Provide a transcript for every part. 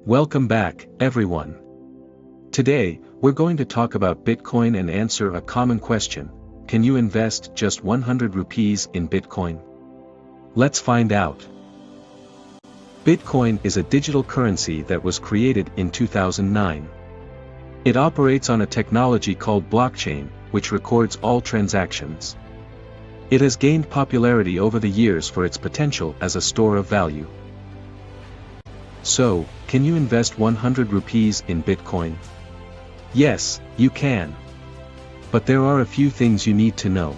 Welcome back, everyone. Today, we're going to talk about Bitcoin and answer a common question. Can you invest just 100 rupees in Bitcoin? Let's find out. Bitcoin is a digital currency that was created in 2009. It operates on a technology called blockchain, which records all transactions. It has gained popularity over the years for its potential as a store of value. So, can you invest 100 rupees in Bitcoin? Yes, you can. But there are a few things you need to know.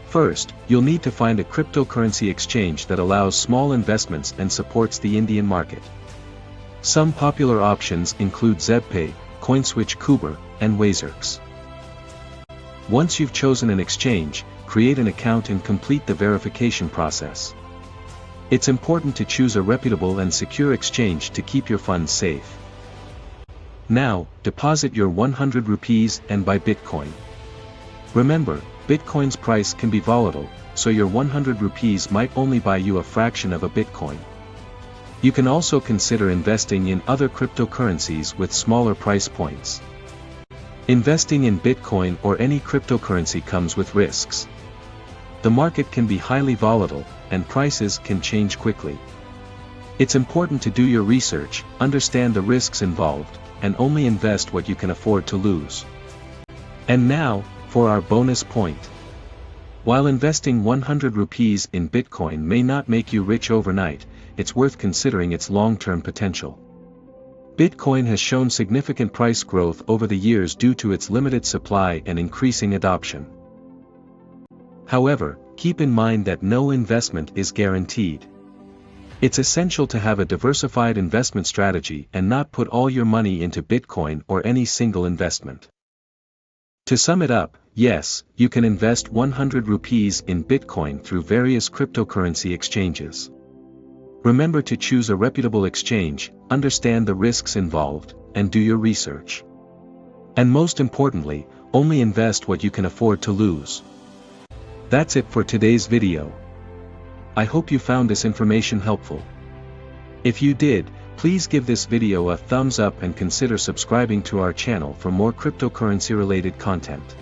First, you'll need to find a cryptocurrency exchange that allows small investments and supports the Indian market. Some popular options include ZebPay, CoinSwitch Kuber, and Wazirx. Once you've chosen an exchange, create an account and complete the verification process. It's important to choose a reputable and secure exchange to keep your funds safe. Now, deposit your 100 rupees and buy Bitcoin. Remember, Bitcoin's price can be volatile, so your 100 rupees might only buy you a fraction of a Bitcoin. You can also consider investing in other cryptocurrencies with smaller price points. Investing in Bitcoin or any cryptocurrency comes with risks. The market can be highly volatile, and prices can change quickly. It's important to do your research, understand the risks involved, and only invest what you can afford to lose. And now, for our bonus point. While investing 100 rupees in Bitcoin may not make you rich overnight, it's worth considering its long-term potential. Bitcoin has shown significant price growth over the years due to its limited supply and increasing adoption. However, keep in mind that no investment is guaranteed. It's essential to have a diversified investment strategy and not put all your money into Bitcoin or any single investment. To sum it up, yes, you can invest 100 rupees in Bitcoin through various cryptocurrency exchanges. Remember to choose a reputable exchange, understand the risks involved, and do your research. And most importantly, only invest what you can afford to lose. That's it for today's video. I hope you found this information helpful. If you did, please give this video a thumbs up and consider subscribing to our channel for more cryptocurrency related content.